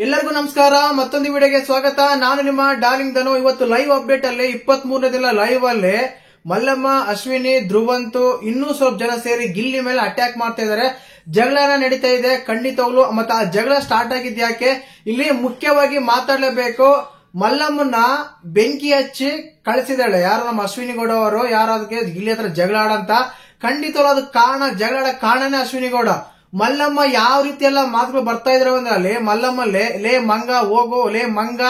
ಎಲ್ಲರಿಗೂ ನಮಸ್ಕಾರ. ಮತ್ತೊಂದು ವಿಡಿಯೋಗೆ ಸ್ವಾಗತ. ನಾನು ನಿಮ್ಮ ಡಾರ್ಲಿಂಗ್ ಧನು. ಇವತ್ತು ಲೈವ್ ಅಪ್ಡೇಟ್ ಅಲ್ಲಿ 23ನೇ ದಿನ ಲೈವ್ ಅಲ್ಲಿ ಮಲ್ಲಮ್ಮ, ಅಶ್ವಿನಿ, ಧ್ರುವಂತು ಇನ್ನೂ ಸ್ವಲ್ಪ ಜನ ಸೇರಿ ಗಿಲ್ಲಿ ಮೇಲೆ ಅಟ್ಯಾಕ್ ಮಾಡ್ತಾ ಇದಾರೆ. ಜಗಳನ ನಡೀತಾ ಇದೆ ಖಂಡಿತವಾಗ್ಲು. ಮತ್ತೆ ಆ ಜಗಳ ಸ್ಟಾರ್ಟ್ ಆಗಿದ್ ಯಾಕೆ ಇಲ್ಲಿ ಮುಖ್ಯವಾಗಿ ಮಾತಾಡಲೇಬೇಕು. ಮಲ್ಲಮ್ಮನ ಬೆಂಕಿ ಹಚ್ಚಿ ಕಳಿಸಿದಾಳೆ ಯಾರು, ನಮ್ಮ ಅಶ್ವಿನಿ ಗೌಡ ಅವರು. ಯಾರು ಅದಕ್ಕೆ ಗಿಲ್ಲಿ ಹತ್ರ ಜಗಳ ಆಡಂತ ಖಂಡಿತವಾಗ್ಲು ಅದಕ್ಕೆ ಕಾರಣ, ಜಗಳ ಕಾರಣನೇ ಅಶ್ವಿನಿ ಗೌಡ. ಮಲ್ಲಮ್ಮ ಯಾವ ರೀತಿ ಎಲ್ಲ ಮಾತುಗಳು ಬರ್ತಾ ಇದ್ರೆ ಅಂದ್ರೆ ಅಲ್ಲಿ ಮಲ್ಲಮ್ಮಲ್ಲೇ ಲೇ ಮಂಗ ಹೋಗೋ, ಲೇ ಮಂಗ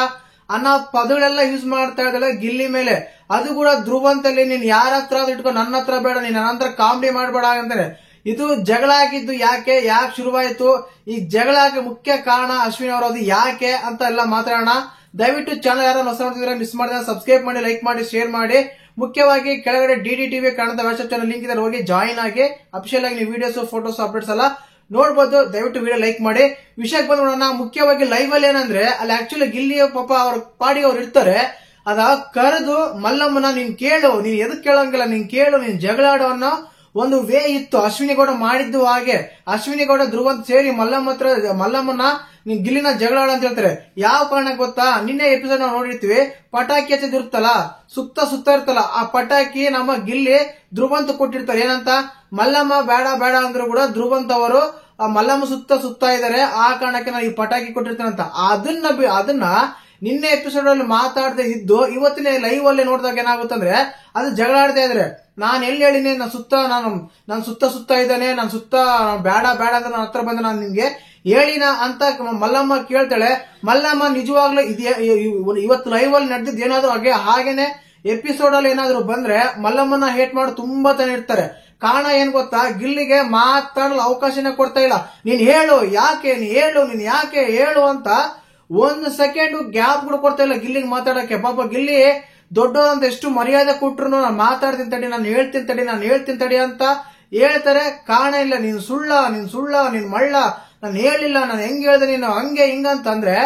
ಅನ್ನೋ ಪದಗಳೆಲ್ಲ ಯೂಸ್ ಮಾಡ್ತಾ ಇದ್ದಾಳೆ ಗಿಲ್ಲಿ ಮೇಲೆ. ಅದು ಕೂಡ ಧ್ರುವಂತಲ್ಲಿ ನೀನ್ ಯಾರ ಹತ್ರ ಇಟ್ಕೊಂಡು ನನ್ನ ಹತ್ರ ಬೇಡ, ನೀನ್ ನನ್ನ ಹತ್ರ ಕಾಮಿಡಿ ಮಾಡಬೇಡ ಅಂತಾನೆ. ಇದು ಜಗಳ ಆಗಿದ್ದು ಯಾಕೆ ಶುರುವಾಯಿತು, ಈ ಜಗಳ ಮುಖ್ಯ ಕಾರಣ ಅಶ್ವಿನಿ ಅವರು, ಅದು ಯಾಕೆ ಅಂತ ಎಲ್ಲ ಮಾತಾಡೋಣ. ದಯವಿಟ್ಟು ಚಾನಲ್ ಯಾರು ಹೊಸ ನೋಡ್ತಿದ್ರೆ ಮಿಸ್ ಮಾಡಿದ್ರೆ ಸಬ್ಸ್ಕ್ರೈಬ್ ಮಾಡಿ, ಲೈಕ್ ಮಾಡಿ, ಶೇರ್ ಮಾಡಿ. ಮುಖ್ಯವಾಗಿ ಕೆಳಗಡೆ DD Kannada WhatsApp channel link ಇದೆ, ಹೋಗಿ ಜಾಯಿನ್ ಆಗಿ. ಅಫಿಷಿಯಲ್ ಆಗಿ ನೀವು ವಿಡಿಯೋಸ್, ಫೋಟೋಸ್, ಅಪ್ಡೇಟ್ಸ್ ಎಲ್ಲ ನೋಡಬಹುದು. ದಯವಿಟ್ಟು ವಿಡಿಯೋ ಲೈಕ್ ಮಾಡಿ. ವಿಷಯಕ್ಕೆ ಬಂದ್ಬಿಡೋಣ. ಮುಖ್ಯವಾಗಿ ಲೈವ್ ಅಲ್ಲಿ ಏನಂದ್ರೆ ಅಲ್ಲಿ ಆಕ್ಚುಲಿ ಗಿಲ್ಲಿ ಪಾಪ ಅವ್ರ ಪಾಡಿ ಅವ್ರು ಇರ್ತಾರೆ. ಅದ ಕರೆದು ಮಲ್ಲಮ್ಮನ ನೀನ್ ಕೇಳು, ನೀನ್ ಎದಕ್ ಕೇಳಂಗಿಲ್ಲ, ನೀನ್ ಕೇಳು, ನೀನ್ ಜಗಳ ಆಡೋ ಅನ್ನೋ ಒಂದು ವೇ ಇತ್ತು. ಅಶ್ವಿನಿ ಗೌಡ ಮಾಡಿದ್ದು ಹಾಗೆ. ಅಶ್ವಿನಿ ಗೌಡ ಧ್ರುವಂತ್ ಸೇರಿ ಮಲ್ಲಮ್ಮನ ನೀನ್ ಗಿಲ್ಲಿನ ಜಗಳ ಆಡ ಅಂತ ಹೇಳ್ತಾರೆ. ಯಾವ ಕಾರಣಕ್ಕೆ ಗೊತ್ತಾ, ನಿನ್ನೆ ಎಪಿಸೋಡ್ ನಾವು ನೋಡಿರ್ತೀವಿ. ಪಟಾಕಿ ಹಚ್ಚಿದಿರುತ್ತಲ್ಲ, ಸುತ್ತ ಇರ್ತಲ್ಲ, ಆ ಪಟಾಕಿ ನಮ್ಮ ಗಿಲ್ಲಿ ಧ್ರುವಂತ್ ಕೊಟ್ಟಿರ್ತಾರೆ. ಏನಂತ, ಮಲ್ಲಮ್ಮ ಬೇಡ ಬೇಡ ಅಂದ್ರೂ ಕೂಡ ಧ್ರುವಂತ್ ಅವರು ಮಲ್ಲಮ್ಮ ಸುತ್ತ ಇದಾರೆ, ಆ ಕಾರಣಕ್ಕೆ ನಾನು ಈ ಪಟಾಕಿ ಕೊಟ್ಟಿರ್ತೇನೆ ಅಂತ. ಅದನ್ನ ನಿನ್ನೆ ಎಪಿಸೋಡ್ ಅಲ್ಲಿ ಮಾತಾಡದೆ ಇದ್ದು ಇವತ್ತಿನ ಲೈವ್ ಅಲ್ಲಿ ನೋಡಿದಾಗ ಏನಾಗುತ್ತಂದ್ರೆ ಅದು ಜಗಳ ಆಡ್ತಾ ಇದ್ರೆ. ನಾನು ಎಲ್ಲಿ ಹೇಳಿನಿ, ನಾನು ಸುತ್ತ ಇದ್ದಾನೆ, ನಾನು ಬೇಡ ಅಂದ್ರೆ ನನ್ನ ಹತ್ರ ಬಂದ ನಾನು ನಿಮ್ಗೆ ಹೇಳಿನ ಅಂತ ಮಲ್ಲಮ್ಮ ಕೇಳ್ತಾಳೆ. ಮಲ್ಲಮ್ಮ ನಿಜವಾಗ್ಲೂ ಇವತ್ತು ಲೈವ್ ಅಲ್ಲಿ ನಡೆದಿದ್ದು ಏನಾದ್ರು ಹಾಗೇನೆ ಎಪಿಸೋಡ್ ಅಲ್ಲಿ ಏನಾದ್ರು ಬಂದ್ರೆ ಮಲ್ಲಮ್ಮನ ಹೇಟ್ ಮಾಡಿ ತುಂಬಾ ಜನ ಇರ್ತಾರೆ. ಕಾರಣ ಏನ್ ಗೊತ್ತಾ, ಗಿಲ್ಲಿಗೆ ಮಾತಾಡಲು ಅವಕಾಶನೇ ಕೊಡ್ತಾ ಇಲ್ಲ. ನೀನ್ ಹೇಳು ಯಾಕೆ, ನೀನ್ ಯಾಕೆ ಹೇಳು ಅಂತ ಒಂದು ಸೆಕೆಂಡ್ ಗ್ಯಾಪ್ ಕೂಡ ಕೊಡ್ತಾ ಇಲ್ಲ ಗಿಲ್ಲಿಗೆ ಮಾತಾಡಕ್ಕೆ. ಪಾಪ ಗಿಲ್ಲಿ ದೊಡ್ಡದಂತ ಎಷ್ಟು ಮರ್ಯಾದೆ ಕೊಟ್ರು ನಾನು ಮಾತಾಡ್ತೀನಿ ತಡಿ, ನಾನು ಹೇಳ್ತೀನಿ ತಡಿ ಅಂತ ಹೇಳ್ತಾರೆ. ಕಾರಣ ಇಲ್ಲ. ನೀನ್ ಸುಳ್ಳ, ನೀನ್ ಮಳ್ಳ, ನಾನು ಹೇಳಿಲ್ಲ, ನಾನು ಹೆಂಗ್ ಹೇಳ್ದೆ, ನೀನು ಹಂಗೆ ಹಿಂಗಂತಂದ್ರೆ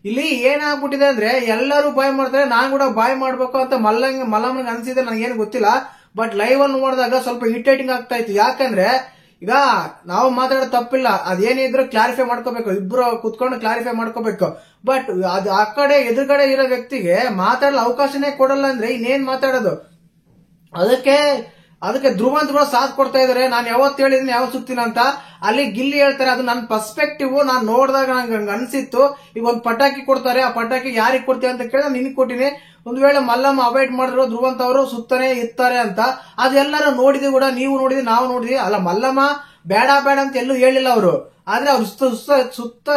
ಇಲ್ಲಿ ಏನಾಗ್ಬಿಟ್ಟಿದೆ ಅಂದ್ರೆ ಎಲ್ಲರೂ ಬಾಯ್ ಮಾಡ್ತಾರೆ, ನಾನ್ ಕೂಡ ಬಾಯ್ ಮಾಡ್ಬೇಕು ಅಂತ ಮಲ್ಲಮ್ಮನಿಗೆ ಅನ್ಸಿದೆ, ನನಗೇನು ಗೊತ್ತಿಲ್ಲ. ಬಟ್ ಲೈವ್ ಅಲ್ಲಿ ನೋಡಿದಾಗ ಸ್ವಲ್ಪ ಇರಿಟೇಟಿಂಗ್ ಆಗ್ತಾ ಇತ್ತು. ಯಾಕಂದ್ರೆ ಈಗ ನಾವು ಮಾತಾಡೋ ತಪ್ಪಿಲ್ಲ, ಅದೇನಿದ್ರು ಕ್ಲಾರಿಫೈ ಮಾಡ್ಕೋಬೇಕು, ಇಬ್ರು ಕುತ್ಕೊಂಡು ಕ್ಲಾರಿಫೈ ಮಾಡ್ಕೋಬೇಕು. ಬಟ್ ಅದು ಆ ಕಡೆ ಎದುರುಗಡೆ ಇರೋ ವ್ಯಕ್ತಿಗೆ ಮಾತಾಡಲು ಅವಕಾಶನೇ ಕೊಡಲ್ಲ ಅಂದ್ರೆ ಇನ್ನೇನ್ ಮಾತಾಡೋದು. ಅದಕ್ಕೆ ಧ್ರುವಂತ್ ಕೂಡ ಸಾಥ್ ಕೊಡ್ತಾ ಇದಾರೆ. ನಾನು ಯಾವತ್ತು ಹೇಳಿದೀನಿ ಯಾವತ್ತು ಸುತ್ತೀನಿ ಅಂತ. ಅಲ್ಲಿ ಗಿಲ್ಲಿ ಹೇಳ್ತಾರೆ, ಅದು ನನ್ನ ಪರ್ಸ್ಪೆಕ್ಟಿವ್, ನಾನು ನೋಡಿದಾಗ ನಂಗೆ ಅನ್ಸಿತ್ತು. ಈಗ ಒಂದು ಪಟಾಕಿ ಕೊಡ್ತಾರೆ, ಆ ಪಟಾಕಿ ಯಾರಿಗೆ ಕೊಡ್ತೀವಿ ಅಂತ ಕೇಳಿದ್ರೆ ನಿನಗೆ ಕೊಟ್ಟಿನಿ. ಒಂದು ವೇಳೆ ಮಲ್ಲಮ್ಮ ಅವಾಯ್ಡ್ ಮಾಡಿದ್ರು ಧ್ರುವಂತ್ ಅವರು ಸುತ್ತನೇ ಇರ್ತಾರೆ ಅಂತ ಅದೆಲ್ಲರೂ ನೋಡಿದ್ವಿ ಕೂಡ, ನೀವು ನೋಡಿದ್ವಿ, ನಾವು ನೋಡಿದ್ವಿ. ಅಲ್ಲ, ಮಲ್ಲಮ್ಮ ಬೇಡ ಅಂತ ಎಲ್ಲೂ ಹೇಳಿಲ್ಲ ಅವರು. ಆದ್ರೆ ಅವ್ರು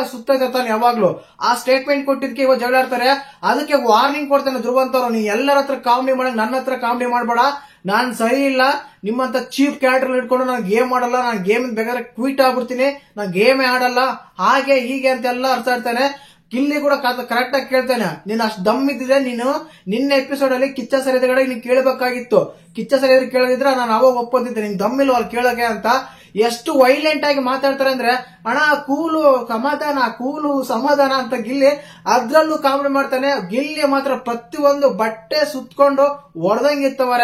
ಸುತ್ತ ಇರ್ತಾನೆ ಯಾವಾಗ್ಲೂ. ಆ ಸ್ಟೇಟ್ಮೆಂಟ್ ಕೊಟ್ಟಿದ್ದಕ್ಕೆ ಇವಾಗ ಜಗಳ ಆಡ್ತಾರೆ. ಅದಕ್ಕೆ ವಾರ್ನಿಂಗ್ ಕೊಡ್ತಾನೆ ಧ್ರುವಂತ್ ಅವರು, ನೀ ಎಲ್ಲರ ಹತ್ರ ಕಾಮಿಡಿ ಮಾಡ, ನನ್ನ ಹತ್ರ ಕಾಮಿಡಿ ಮಾಡಬೇಡ, ನಾನ್ ಸರಿ ಇಲ್ಲ, ನಿಮ್ಮಂತ ಚೀಪ್ ಕ್ಯಾರೆಕ್ಟರ್ ಇಟ್ಕೊಂಡು ನಾನು ಗೇಮ್ ಆಡಲ್ಲ, ನಾನು ಗೇಮ್ ಬೇಕಾದ್ರೆ ಕ್ವಿಟ್ ಆಗ್ಬಿಡ್ತೀನಿ, ನಾನು ಗೇಮೇ ಆಡಲ್ಲ, ಹಾಗೆ ಹೀಗೆ ಅಂತೆಲ್ಲ ಅರ್ಥ ಇರ್ತಾನೆ. ಗಿಲ್ಲಿ ಕೂಡ ಕರೆಕ್ಟ್ ಆಗಿ ಕೇಳ್ತಾನೆ, ನೀನ್ ಅಷ್ಟು ದಮ್ ಇದ್ದಿದೆ, ನೀನು ನಿನ್ನೆ ಎಪಿಸೋಡ್ ಅಲ್ಲಿ ಕಿಚ್ಚ ಸರ್ ಎದುರುಗಡೆ ನೀನ್ ಕೇಳಬೇಕಾಗಿತ್ತು. ಕಿಚ್ಚ ಸರ್ ಎದುರು ಕೇಳದಿದ್ರೆ ನಾನು ಅವಾಗ ಒಪ್ಪಂದಿದ್ದೆ, ನಿನ್ ದಮ್ ಇಲ್ವ ಅಲ್ಲಿ ಕೇಳಕ್ಕೆ ಅಂತ. ಎಷ್ಟು ವೈಲೆಂಟ್ ಆಗಿ ಮಾತಾಡ್ತಾರೆ ಅಂದ್ರೆ, ಅಣ್ಣ ಕೂಲು ಸಮಾಧಾನ ಅಂತ ಗಿಲ್ಲಿ ಅದ್ರಲ್ಲೂ ಕಾಮಿಡಿ ಮಾಡ್ತಾನೆ. ಗಿಲ್ಲಿ ಮಾತ್ರ ಪ್ರತಿಯೊಂದು ಬಟ್ಟೆ ಸುತ್ಕೊಂಡು ಹೊಡೆದಂಗಿತ್ತವರ.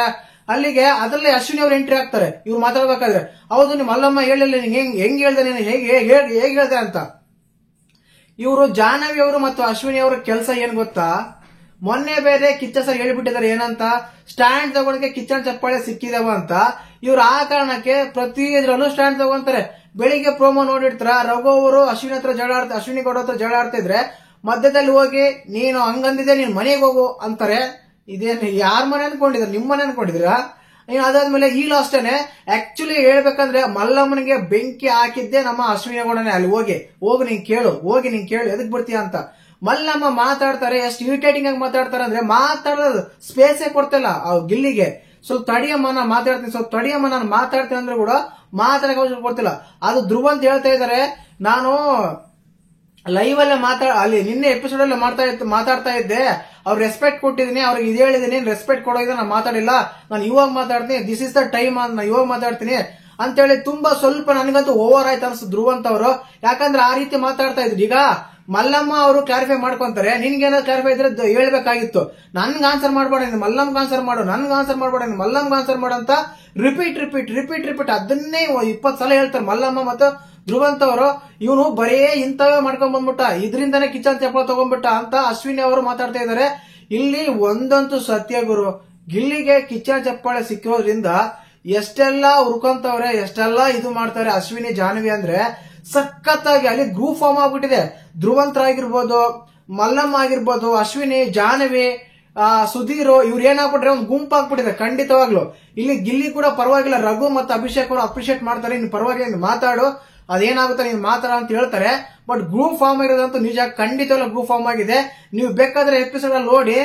ಅಲ್ಲಿಗೆ ಅದರಲ್ಲೇ ಅಶ್ವಿನಿ ಅವ್ರು ಎಂಟ್ರಿ ಆಗ್ತಾರೆ ಇವ್ರು ಮಾತಾಡ್ಬೇಕಾದ್ರೆ. ಹೌದು, ನೀವು ಮಲ್ಲಮ್ಮ ಹೇಳಿಲ್ಲ, ಹೆಂಗ್ ಹೇಳ್ದೆ ನೀನು, ಹೇಗೆ ಹೇಳ್ದೆ ಅಂತ. ಇವರು ಜಾಹ್ನವಿ ಅವರು ಮತ್ತು ಅಶ್ವಿನಿ ಅವರ ಕೆಲಸ ಏನ್ ಗೊತ್ತಾ, ಮೊನ್ನೆ ಬೇರೆ ಕಿಚ್ಚ ಸರ್ ಹೇಳಿಬಿಟ್ಟಿದ್ದಾರೆ ಏನಂತ, ಸ್ಟ್ಯಾಂಡ್ ತಗೊಂಡಕ್ಕೆ ಕಿಚ್ಚನ್ ಚಪ್ಪಾಳೆ ಸಿಕ್ಕಿದವ ಅಂತ. ಇವ್ರು ಆ ಕಾರಣಕ್ಕೆ ಪ್ರತಿ ಇದ್ರಲ್ಲೂ ಸ್ಟ್ಯಾಂಡ್ ತಗೊಂತಾರೆ. ಬೆಳಿಗ್ಗೆ ಪ್ರೋಮೋ ನೋಡಿರ್ತಾರ, ರಘು ಅವರು ಅಶ್ವಿನಿ ಗೌಡ ಹತ್ರ ಜಗಳ ಆಡ್ತಾ ಇದ್ರೆ ಮಧ್ಯದಲ್ಲಿ ಹೋಗಿ ನೀನು ಹಂಗಂದಿದೆ, ನೀನ್ ಮನೆಗೆ ಹೋಗು ಅಂತಾರೆ. ಇದೇನು ಯಾರ ಮನೆ ಅನ್ಕೊಂಡಿದ್ರ, ನಿಮ್ ಮನೆ ಅನ್ಕೊಂಡಿದ್ರಾ? ಅದಾದ್ಮೇಲೆ ಈ ಲಾಸ್ಟೇನೆ ಆಕ್ಚುಲಿ ಹೇಳ್ಬೇಕಂದ್ರೆ ಮಲ್ಲಮ್ಮನಿಗೆ ಬೆಂಕಿ ಹಾಕಿದ್ದೆ ನಮ್ಮ ಅಶ್ವಿನಿ ಗೌಡನೇ. ಅಲ್ಲಿ ಹೋಗಿ ನೀನ್ ಕೇಳು ಎದಕ್ ಬಿಡ್ತೀಯ ಅಂತ ಮಲ್ಲಮ್ಮ ಮಾತಾಡ್ತಾರೆ. ಎಷ್ಟು ಇರಿಟೇಟಿಂಗ್ ಆಗಿ ಮಾತಾಡ್ತಾರೆ ಅಂದ್ರೆ ಮಾತಾಡೋದು ಸ್ಪೇಸೇ ಕೊಡ್ತಿಲ್ಲ ಗಿಲ್ಲಿಗೆ. ಸ್ವಲ್ಪ ತಡಿಯಮ್ಮ, ನಾನು ಮಾತಾಡ್ತೀನಿ ಅಂದ್ರೆ ಕೂಡ ಮಾತಾಡಕ್ಕೆ ಅವಕಾಶ ಕೊಡ್ತಿಲ್ಲ. ಅದು ಧ್ರುವಂತ್ ಹೇಳ್ತಾ ಇದಾರೆ, ನಾನು ಲೈವ್ ಅಲ್ಲೇ ಅಲ್ಲಿ ನಿನ್ನೆ ಎಪಿಸೋಡ್ ಅಲ್ಲೇ ಮಾತಾಡ್ತಾ ಇದ್ದೆ, ಅವ್ರು ರೆಸ್ಪೆಕ್ಟ್ ಕೊಟ್ಟಿದ್ದೀನಿ, ಅವ್ರಿಗೆ ಇದು ಹೇಳಿದೀನಿ, ರೆಸ್ಪೆಕ್ಟ್ ಕೊಡೋದ್ರೆ ನಾನು ಮಾತಾಡಿಲ್ಲ, ನಾನು ಇವಾಗ ಮಾತಾಡ್ತೀನಿ, ದಿಸ್ ಇಸ್ ದ ಟೈಮ್ ಅಂತ, ನಾನು ಇವಾಗ ಮಾತಾಡ್ತೀನಿ ಅಂತೇಳಿ ತುಂಬಾ ಸ್ವಲ್ಪ ನನಗಂತೂ ಓವರ್ ಆಯ್ತು ಅನ್ಸುತ್ತೆ ಧ್ರುವಂತ್ ಅವರು. ಯಾಕಂದ್ರೆ ಆ ರೀತಿ ಮಾತಾಡ್ತಾ ಇದ್ರು. ಈಗ ಮಲ್ಲಮ್ಮ ಅವರು ಕ್ಲಾರಿಫೈ ಮಾಡ್ಕೊಂತಾರೆ, ನಿನ್ಗೇನಾದ್ರು ಕ್ಲಾರಿಫೈ ಇದ್ರೆ ಹೇಳ್ಬೇಕಾಗಿತ್ತು. ನನ್ಗೆ ಆನ್ಸರ್ ಮಾಡಬೇಡ, ಮಲ್ಲಮ್ಗೆ ಆನ್ಸರ್ ಮಾಡು, ನನ್ಗೆ ಆನ್ಸರ್ ಮಾಡಬೇಡ, ಮಲ್ಲಮ್ಗೆ ಆನ್ಸರ್ ಮಾಡು ಅಂತ ರಿಪೀಟ್ ಅದನ್ನೇ 20 ಸಲ ಹೇಳ್ತಾರೆ ಮಲ್ಲಮ್ಮ ಮತ್ತು ಧ್ರುವಂತ್ ಅವರು ಇವನು ಬರೇ ಇಂಥವೇ ಮಾಡ್ಕೊಂಡ್ ಬಂದ್ಬಿಟ್ಟ, ಇದರಿಂದಾನೇ ಕಿಚ್ಚನ್ ಚಪ್ಪಳ ತಗೊಂಡ್ಬಿಟ್ಟ ಅಂತ ಅಶ್ವಿನಿ ಅವರು ಮಾತಾಡ್ತಾ ಇದ್ದಾರೆ. ಇಲ್ಲಿ ಒಂದಂತೂ ಸತ್ಯ ಗುರು, ಗಿಲ್ಲಿಗೆ ಕಿಚ್ಚನ್ ಚಪ್ಪಾಳೆ ಸಿಕ್ಕೋದ್ರಿಂದ ಎಷ್ಟೆಲ್ಲಾ ಉರ್ಕೊಂತವ್ರೆ, ಎಷ್ಟೆಲ್ಲಾ ಇದು ಮಾಡ್ತಾರೆ ಅಶ್ವಿನಿ ಜಾಹ್ನವಿ ಅಂದ್ರೆ ಸಖತ್ತಾಗಿ. ಅಲ್ಲಿ ಗ್ರೂಪ್ ಫಾರ್ಮ್ ಆಗ್ಬಿಟ್ಟಿದೆ. ಧ್ರುವಂತರಾಗಿರ್ಬೋದು, ಮಲ್ಲಮ್ಮ ಆಗಿರ್ಬೋದು, ಅಶ್ವಿನಿ, ಜಾಹ್ನವಿ, ಸುಧೀರ್ ಇವ್ರು ಏನಾಗ್ಬಿಟ್ರೆ ಒಂದು ಗುಂಪಾಗ್ಬಿಟ್ಟಿದೆ ಖಂಡಿತವಾಗ್ಲು. ಇಲ್ಲಿ ಗಿಲ್ಲಿ ಕೂಡ ಪರವಾಗಿಲ್ಲ, ರಘು ಮತ್ತು ಅಭಿಷೇಕ್ ಅವರು ಅಪ್ರಿಶಿಯೇಟ್ ಮಾಡ್ತಾರೆ, ನೀನು ಪರವಾಗಿಲ್ಲ ನೀನು ಮಾತಾಡು, ಅದೇನಾಗುತ್ತೆ ನೀನು ಮಾತಾಡ ಅಂತ ಹೇಳ್ತಾರೆ. ಬಟ್ ಗ್ರೂಪ್ ಫಾರ್ಮ್ ಆಗಿರೋದಂತೂ ನಿಜ, ಖಂಡಿತವಾಗ್ಲೂ ಗ್ರೂಪ್ ಫಾರ್ಮ್ ಆಗಿದೆ. ನೀವು ಬೇಕಾದ್ರೆ ಎಪಿಸೋಡ್ ಅಲ್ಲಿ ನೋಡಿ,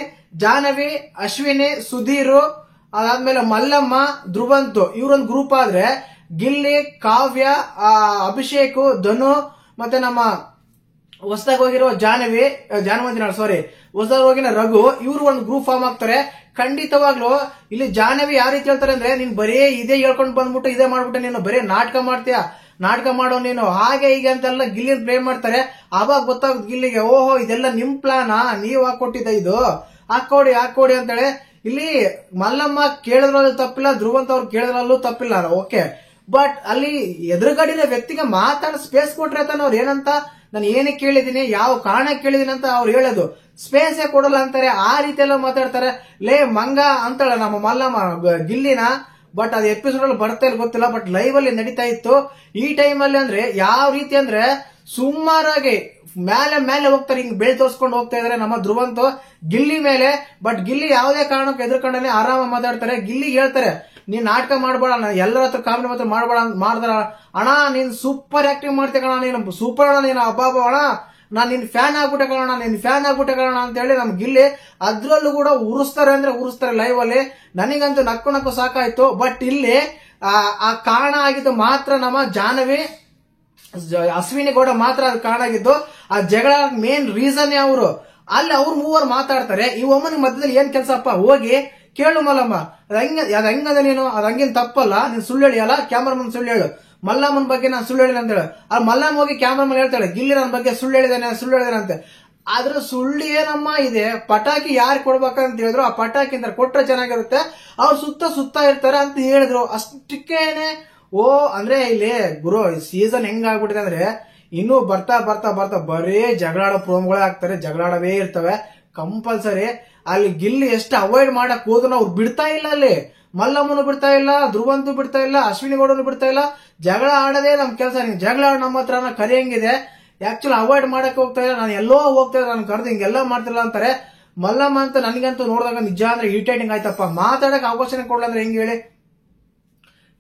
ಜಾಹ್ನವಿ, ಅಶ್ವಿನಿ, ಸುಧೀರ್, ಅದಾದ್ಮೇಲೆ ಮಲ್ಲಮ್ಮ, ಧ್ರುವಂತ್ ಇವರೊಂದು ಗ್ರೂಪ್ ಆದ್ರೆ, ಗಿಲ್ಲಿ, ಕಾವ್ಯ, ಅಭಿಷೇಕ್, ಧನು ಮತ್ತೆ ನಮ್ಮ ಹೊಸದಾಗಿ ಹೋಗಿರೋ ಹೊಸದಾಗಿ ಹೋಗಿರೋ ರಘು ಇವರು ಒಂದು ಗ್ರೂಪ್ ಫಾರ್ಮ್ ಆಗ್ತಾರೆ. ಖಂಡಿತವಾಗ್ಲು ಇಲ್ಲಿ ಜಾಹ್ನವಿ ಯಾವ ರೀತಿ ಹೇಳ್ತಾರೆ ಅಂದ್ರೆ, ನೀನ್ ಬರೀ ಇದೇ ಹೇಳ್ಕೊಂಡು ಬಂದ್ಬಿಟ್ಟು ಇದೇ ಮಾಡ್ಬಿಟ್ಟು ನೀನು ಬರೀ ನಾಟಕ ಮಾಡ್ತೀಯ, ನಾಟಕ ಮಾಡೋ ನೀನು ಹಾಗೆ ಹೀಗೆ ಅಂತೆಲ್ಲ ಗಿಲ್ಲಿನ ಬ್ಲೇಮ್ ಮಾಡ್ತಾರೆ. ಆವಾಗ ಗೊತ್ತಾಗುತ್ತೆ ಗಿಲ್ಲಿಗೆ, ಓಹೋ ಇದೆಲ್ಲ ನಿಮ್ ಪ್ಲಾನಾ, ನೀವ್ ಹಾಕೊಟ್ಟಿದ್ದ ಇದು, ಹಾಕೊಡಿ ಅಂತೇಳಿ. ಇಲ್ಲಿ ಮಲ್ಲಮ್ಮ ಕೇಳಿದ್ರಲ್ಲೂ ತಪ್ಪಿಲ್ಲ, ಧ್ರುವಂತ್ ಅವ್ರು ಕೇಳಿದ್ರಲ್ಲೂ ತಪ್ಪಿಲ್ಲ, ಓಕೆ. ಬಟ್ ಅಲ್ಲಿ ಎದುರುಗಡಿನ ವ್ಯಕ್ತಿಗೆ ಮಾತಾಡೋ ಸ್ಪೇಸ್ ಕೊಟ್ರೆ ತಾನೆ ಅವ್ರು ಏನಂತ, ನಾನು ಏನಕ್ಕೆ ಕೇಳಿದೀನಿ, ಯಾವ ಕಾರಣ ಕೇಳಿದೀನಿ ಅಂತ ಅವ್ರು ಹೇಳೋದು, ಸ್ಪೇಸೇ ಕೊಡಲ್ಲ ಅಂತಾರೆ. ಆ ರೀತಿ ಎಲ್ಲ ಮಾತಾಡ್ತಾರೆ. ಲೇ ಮಂಗ ಅಂತಾಳೆ ನಮ್ಮ ಮಲ್ಲಮ್ಮ ಗಿಲ್ಲಿನ. ಬಟ್ ಅದು ಎಪಿಸೋಡ್ ಅಲ್ಲಿ ಬರ್ತಾ ಇಲ್ಲ ಗೊತ್ತಿಲ್ಲ, ಬಟ್ ಲೈವ್ ಅಲ್ಲಿ ನಡೀತಾ ಇತ್ತು. ಈ ಟೈಮ್ ಅಲ್ಲಿ ಅಂದ್ರೆ ಯಾವ ರೀತಿ ಅಂದ್ರೆ ಸುಮಾರಾಗಿ ಮೇಲೆ ಹೋಗ್ತಾರೆ, ಹಿಂಗ್ ಬೆಳೆ ತೋರ್ಸ್ಕೊಂಡು ಹೋಗ್ತಾ ಇದಾರೆ ನಮ್ಮ ಧ್ರುವಂತ್ ಗಿಲ್ಲಿ ಮೇಲೆ. ಬಟ್ ಗಿಲ್ಲಿ ಯಾವುದೇ ಕಾರಣಕ್ಕೂ ಎದುರ್ಕೊಂಡೇ ಆರಾಮ ಮಾತಾಡ್ತಾರೆ. ಗಿಲ್ಲಿಗೆ ಹೇಳ್ತಾರೆ, ನೀನ್ ನಾಟಕ ಮಾಡ್ಬೇಡ, ಎಲ್ಲರ ಹತ್ರ ಕಾಮಿಡಿ ಮಾತ್ರ ಮಾಡ್ಬೇಡ ಮಾಡಿದ್ರ, ಅಣ್ಣ ನೀನ್ ಸೂಪರ್ ಆಕ್ಟಿಂಗ್ ಮಾಡ್ತೀಯ ಕಣ, ನೀನು ಸೂಪರ್ ಅಣ್ಣ, ನೀನು ಅಬ್ಬಾಬ ಅಣ್ಣ, ನಾನ್ ನಿನ್ ಫ್ಯಾನ್ ಆಗ್ಬಿಟ್ಟೆ ಕಣ ಅಂತ ಹೇಳಿ ನಮ್ ಗಿಲ್ಲಿ ಅದ್ರಲ್ಲೂ ಕೂಡ ಉರಿಸ್ತಾರೆ ಲೈವ್ ಅಲ್ಲಿ. ನನಗಂತೂ ನಕ್ಕು ಸಾಕಾಯ್ತು. ಬಟ್ ಇಲ್ಲಿ ಆ ಕಾರಣ ಆಗಿದ್ದು ಮಾತ್ರ ನಮ್ಮ ಜಾಹ್ನವಿ, ಅಶ್ವಿನಿ ಗೌಡ ಮಾತ್ರ ಅದು ಕಾರಣ ಆಗಿದ್ದು. ಆ ಜಗಳ ಮೇನ್ ರೀಸನ್ ಅವರು. ಅಲ್ಲಿ ಅವ್ರು ಮೂವರು ಮಾತಾಡ್ತಾರೆ. ಈ ಒಮ್ಮನ ಮಧ್ಯದಲ್ಲಿ ಏನ್ ಕೆಲ್ಸಪ್ಪ, ಹೋಗಿ ಕೇಳು ಮಲ್ಲಮ್ಮ, ಅದ್ ಹೆಂಗದ ನೀನು, ಅದ್ ಹಂಗೇನ್ ತಪ್ಪಲ್ಲ, ನೀನ್ ಸುಳ್ಳು ಹೇಳಿಯಲ್ಲ, ಕ್ಯಾಮರಾಮನ್ ಸುಳ್ಳು ಹೇಳು, ಮಲ್ಲಮ್ಮನ ಬಗ್ಗೆ ನಾನು ಸುಳ್ಳು ಹೇಳಿಲ್ಲ ಅಂತ ಹೇಳಿ. ಆ ಮಲ್ಲಮ್ಮ ಹೋಗಿ ಕ್ಯಾಮರಾಮನ್ ಹೇಳ್ತಾಳೆ, ಗಿಲ್ಲಿ ನನ್ನ ಬಗ್ಗೆ ಸುಳ್ಳು ಹೇಳಿದಾನೆ ಅಂತೆ. ಆದ್ರೆ ಸುಳ್ಳು ಏನಮ್ಮ ಇದೆ, ಪಟಾಕಿ ಯಾರು ಕೊಡ್ಬೇಕಂತ ಹೇಳಿದ್ರು, ಆ ಪಟಾಕಿ ಅಂತ ಕೊಟ್ರೆ ಚೆನ್ನಾಗಿರುತ್ತೆ, ಅವ್ರು ಸುತ್ತ ಇರ್ತಾರೆ ಅಂತ ಹೇಳಿದ್ರು. ಅಷ್ಟಕ್ಕೇನೆ ಅಂದ್ರೆ ಇಲ್ಲಿ ಗುರು ಸೀಸನ್ ಹೆಂಗಾಗ್ಬಿಟ್ಟಿದೆ ಅಂದ್ರೆ, ಇನ್ನೂ ಬರ್ತಾ ಬರೀ ಜಗಳಾಡೋ ಪ್ರೋಮ್ಗಳೇ ಆಗ್ತಾರೆ, ಜಗಳಾಡವೇ ಇರ್ತವೆ ಕಂಪಲ್ಸರಿ. ಅಲ್ಲಿ ಗಿಲ್ಲಿ ಎಷ್ಟು ಅವಾಯ್ಡ್ ಮಾಡಕ್ ಹೋದ್ರು ಅವ್ರು ಬಿಡ್ತಾ ಇಲ್ಲ. ಅಲ್ಲಿ ಮಲ್ಲಮ್ಮನು ಬಿಡ್ತಾ ಇಲ್ಲ, ಧ್ರುವಂತು ಬಿಡ್ತಾ ಇಲ್ಲ, ಅಶ್ವಿನಿ ಗೌಡನು ಬಿಡ್ತಾ ಇಲ್ಲ. ಜಗಳ ಆಡೋದೇ ನಮ್ ಕೆಲಸ, ನೀನ್ ಜಗಳ ಆಡ ನಮ್ಮ ಹತ್ರ ಕರೆಯಂಗಿದೆ. ಆಕ್ಚುಲಿ ಅವಾಯ್ಡ್ ಮಾಡಕ್ ಹೋಗ್ತಾ ಇಲ್ಲ, ನಾನು ಎಲ್ಲೋ ಹೋಗ್ತಾ ಇಲ್ಲ, ನಾನು ಕರೆದು ಹಿಂಗೆಲ್ಲ ಮಾಡ್ತಿಲ್ಲ ಅಂತಾರೆ. ಮಲ್ಲಮ್ಮ ಅಂತ ನನಗಂತೂ ನೋಡಿದಾಗ ನಿಜ ಅಂದ್ರೆ ಇರಿಟೇಟಿಂಗ್ ಆಯ್ತಪ್ಪ, ಮಾತಾಡಕ್ ಅವಕಾಶನೇ ಕೊಡಲ್ಲ ಅಂದ್ರೆ ಹೆಂಗ್ ಹೇಳಿ.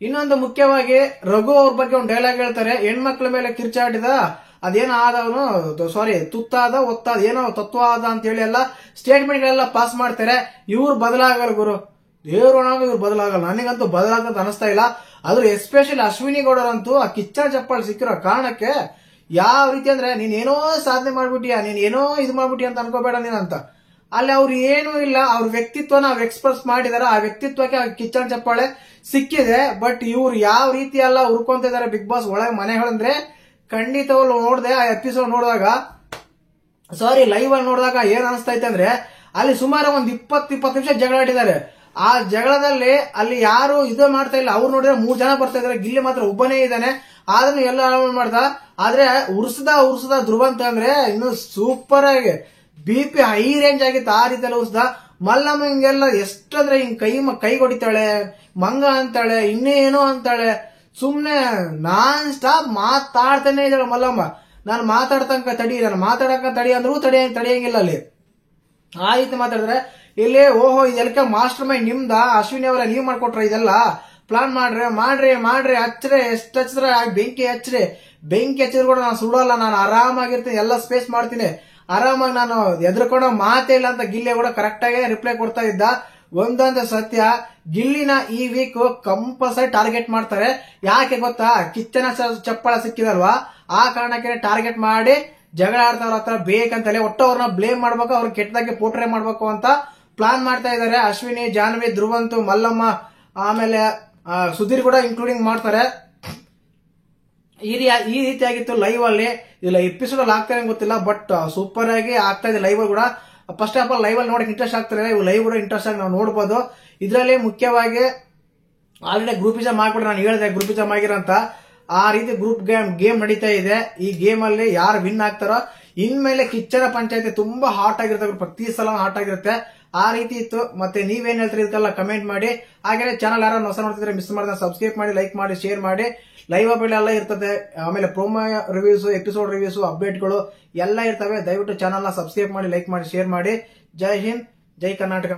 ಇನ್ನೊಂದು ಮುಖ್ಯವಾಗಿ ರಘು ಅವ್ರ ಬಗ್ಗೆ ಒಂದು ಡೈಲಾಗ್ ಹೇಳ್ತಾರೆ, ಹೆಣ್ಮಕ್ಳ ಮೇಲೆ ಕಿರ್ಚಾಡಿದ ಅದೇನೋ ಆದವನು ತುತ್ತಾದ ಒತ್ತಾದ ಏನೋ ತತ್ವ ಆದ ಅಂತ ಹೇಳಿ ಎಲ್ಲ ಸ್ಟೇಟ್ಮೆಂಟ್ ಎಲ್ಲ ಪಾಸ್ ಮಾಡ್ತಾರೆ. ಇವ್ರು ಬದಲಾಗಲ್ಲ ಗುರು, ದೇವ್ರೊಣಾಗ ಇವ್ರು ಬದಲಾಗಲ್ಲ, ನನಗಂತೂ ಬದಲಾಗಂತ ಅನಿಸ್ತಾ ಇಲ್ಲ. ಆದ್ರೂ ಎಸ್ಪೆಷಲಿ ಅಶ್ವಿನಿ ಗೌಡರಂತೂ ಆ ಕಿಚ್ಚನ ಚಪ್ಪಾಳೆ ಸಿಕ್ಕಿರೋ ಕಾರಣಕ್ಕೆ ಯಾವ ರೀತಿ ಅಂದ್ರೆ, ನೀನೇನೋ ಸಾಧನೆ ಮಾಡ್ಬಿಟ್ಟಿಯಾ, ನೀನೇನೋ ಇದು ಮಾಡ್ಬಿಟ್ಟಿಯ ಅಂತ ಅನ್ಕೋಬೇಡ ನೀನಂತ. ಅಲ್ಲಿ ಅವ್ರು ಏನೂ ಇಲ್ಲ, ಅವ್ರ ವ್ಯಕ್ತಿತ್ವನ ಅವ್ರು ಎಕ್ಸ್ಪ್ರೆಸ್ ಮಾಡಿದಾರೆ, ಆ ವ್ಯಕ್ತಿತ್ವಕ್ಕೆ ಕಿಚ್ಚನ ಚಪ್ಪಾಳೆ ಸಿಕ್ಕಿದೆ. ಬಟ್ ಇವ್ರು ಯಾವ ರೀತಿ ಎಲ್ಲ ಉರ್ಕೊಂತ ಇದಾರೆ ಬಿಗ್ ಬಾಸ್ ಒಳಗೆ ಮನೆಗಳಂದ್ರೆ ಖಂಡಿತವಲ್ಲೂ ನೋಡಿದೆ. ಆ ಎಪಿಸೋಡ್ ನೋಡಿದಾಗ ಲೈವ್ ಅಲ್ಲಿ ನೋಡಿದಾಗ ಏನ್ ಅನಿಸ್ತೈತೆ ಅಂದ್ರೆ, ಅಲ್ಲಿ ಸುಮಾರು ಒಂದ್ 20 ನಿಮಿಷ ಜಗಳ ಆಡಿದ್ದಾರೆ. ಆ ಜಗಳದಲ್ಲಿ ಅಲ್ಲಿ ಯಾರು ಇದು ಮಾಡ್ತಾ ಇಲ್ಲ. ಅವ್ರು ನೋಡಿದ್ರೆ 3 ಜನ ಬರ್ತಾ ಇದಾರೆ, ಗಿಲ್ಲಿ ಮಾತ್ರ ಒಬ್ಬನೇ ಇದ್ದಾನೆ. ಆದ್ರೂ ಎಲ್ಲ ಮಾಡ್ದ. ಆದ್ರೆ ಉರ್ಸದ ಧ್ರುವಂತ್ ಅಂದ್ರೆ ಇನ್ನು ಸೂಪರ್ ಆಗಿ BP ಹೈ ರೇಂಜ್ ಆಗಿತ್ತು. ಆ ರೀತಿ ಎಲ್ಲ ಉರ್ಸ್ದ. ಮಲ್ಲಮ್ಮ ಹಿಂಗೆಲ್ಲ ಎಷ್ಟಂದ್ರೆ ಹಿಂಗ್ ಕೈ ಹೊಡಿತಾಳೆ, ಮಂಗ ಅಂತಾಳೆ, ಇನ್ನೇನೋ ಅಂತಾಳೆ, ಸುಮ್ನೆ ನಾನ್ ಸ್ಟಾಪ್ ಮಾತಾಡ್ತಾನೆ ಇದ್ದಾಳೆ ಮಲ್ಲಮ್ಮ. ನಾನು ಮಾತಾಡ್ತಂಕ ತಡಿ ಅಂದ್ರೂ ತಡಿಯಂಗಿಲ್ಲ ಅಲ್ಲಿ. ಆ ರೀತಿ ಮಾತಾಡಿದ್ರೆ ಇಲ್ಲಿ ಓಹೋ ಇದೆಲ್ಲ ಮಾಸ್ಟರ್ ಮೈಂಡ್ ನಿಮ್ದ, ಅಶ್ವಿನಿ ಅವರ ನೀವ್ ಮಾಡ್ಕೊಟ್ರ, ಇದೆಲ್ಲ ಪ್ಲಾನ್ ಮಾಡ್ರಿ ಹಚ್ಚ್ರೆ, ಎಷ್ಟು ಹಚ್ಚ್ರೆ ಬೆಂಕಿ ಹಚ್ಚಿದ್ರು ಕೂಡ ನಾನು ಸುಡೋಲ್ಲ, ನಾನು ಆರಾಮಾಗಿರ್ತೀನಿ, ಎಲ್ಲ ಸ್ಪೇಸ್ ಮಾಡ್ತೀನಿ, ಆರಾಮಾಗಿ ನಾನು ಎದ್ರಕೊಂಡೋ ಮಾತೇ ಇಲ್ಲ ಅಂತ ಗಿಲ್ಲಿ ಕೂಡ ಕರೆಕ್ಟ್ ಆಗಿ ರಿಪ್ಲೈ ಕೊಡ್ತಾ ಇದ್ದ. ಒಂದೊಂದು ಸತ್ಯ, ಗಿಲ್ಲಿನ ಈ ವೀಕ್ ಕಂಪಲ್ಸರಿ ಟಾರ್ಗೆಟ್ ಮಾಡ್ತಾರೆ. ಯಾಕೆ ಗೊತ್ತಾ, ಕಿಚ್ಚನ ಚಪ್ಪಳ ಸಿಕ್ಕಿದಲ್ವಾ, ಆ ಕಾರಣಕ್ಕೆ ಟಾರ್ಗೆಟ್ ಮಾಡಿ ಜಗಳ ಆಡ್ತಾವ್ರ ಹತ್ರ ಬೇಕಂತಲೇ ಒಟ್ಟು ಅವ್ರನ್ನ ಬ್ಲೇಮ್ ಮಾಡ್ಬೇಕು, ಅವ್ರ ಕೆಟ್ಟದಾಗಿ ಪೋಟ್ರೆ ಮಾಡ್ಬೇಕು ಅಂತ ಪ್ಲಾನ್ ಮಾಡ್ತಾ ಇದಾರೆ. ಅಶ್ವಿನಿ, ಜಾಹ್ನವಿ, ಧ್ರುವಂತ್, ಮಲ್ಲಮ್ಮ, ಆಮೇಲೆ ಸುಧೀರ್ ಕೂಡ ಇನ್ಕ್ಲೂಡಿಂಗ್ ಮಾಡ್ತಾರೆ. ಈ ರೀತಿಯಾಗಿತ್ತು ಲೈವ್ ಅಲ್ಲಿ. ಇಲ್ಲ ಎಪಿಸೋಡ್ ಅಲ್ಲಿ ಆಗ್ತಾರೆ ಗೊತ್ತಿಲ್ಲ, ಬಟ್ ಸೂಪರ್ ಆಗಿ ಆಗ್ತಾ ಇದೆ ಲೈವ್ ಕೂಡ. ಫಸ್ಟ್ ಆಫ್ ಆಲ್ ಲೈವ್ ಅಲ್ಲಿ ನೋಡಕ್ ಇಂಟ್ರೆಸ್ಟ್ ಆಗ್ತಾರೆ, ಇವು ಲೈವ್ ಕೂಡ ಇಂಟ್ರೆಸ್ಟ್ ಆಗಿ ನಾವು ನೋಡಬಹುದು. ಇದರಲ್ಲಿ ಮುಖ್ಯವಾಗಿ ಆಲ್ರೆಡಿ ಗ್ರೂಪಿಸಮ್ ಮಾಡ್ಬಿಟ್ರೆ, ನಾನು ಹೇಳಿದೆ ಗ್ರೂಪಿಸಮ್ ಆಗಿರೋಂತ ಆ ರೀತಿ ಗ್ರೂಪ್ ಗೇಮ್ ನಡೀತಾ ಇದೆ. ಈ ಗೇಮ್ ಅಲ್ಲಿ ಯಾರು ವಿನ್ ಆಗ್ತಾರೋ ಇನ್ಮೇಲೆ ಕಿಚ್ಚನ ಪಂಚಾಯತಿ ತುಂಬಾ ಹಾಟ್ ಆಗಿರುತ್ತೆ, ಪ್ರತಿ ಸಲ ಹಾಟ್ ಆಗಿರುತ್ತೆ. ಆ ರೀತಿ ಇತ್ತು. ಮತ್ತೆ ನೀವೇನ್ ಹೇಳ್ತೀರಿ ಇದಕ್ಕೆಲ್ಲ ಕಮೆಂಟ್ ಮಾಡಿ. ಹಾಗೆ ಚಾನಲ್ ಯಾರು ಹೊಸ ನೋಡ್ತಿದ್ರೆ ಮಿಸ್ ಮಾಡಿದ್ರೆ ಸಬ್ಸ್ಕ್ರೈಬ್ ಮಾಡಿ, ಲೈಕ್ ಮಾಡಿ, ಶೇರ್ ಮಾಡಿ. ಲೈವ್ ಅಪ್ಡೇಟ್ ಎಲ್ಲ ಇರ್ತದೆ, ಆಮೇಲೆ ಪ್ರೋಮೋ ರಿವ್ಯೂಸ್, ಎಪಿಸೋಡ್ ರಿವ್ಯೂಸ್, ಅಪ್ಡೇಟ್ಗಳು ಎಲ್ಲ ಇರ್ತವೆ. ದಯವಿಟ್ಟು ಚಾನಲ್ ನ ಸಬ್ಸ್ಕ್ರೈಬ್ ಮಾಡಿ, ಲೈಕ್ ಮಾಡಿ, ಶೇರ್ ಮಾಡಿ. ಜೈ ಹಿಂದ್, ಜೈ ಕರ್ನಾಟಕ.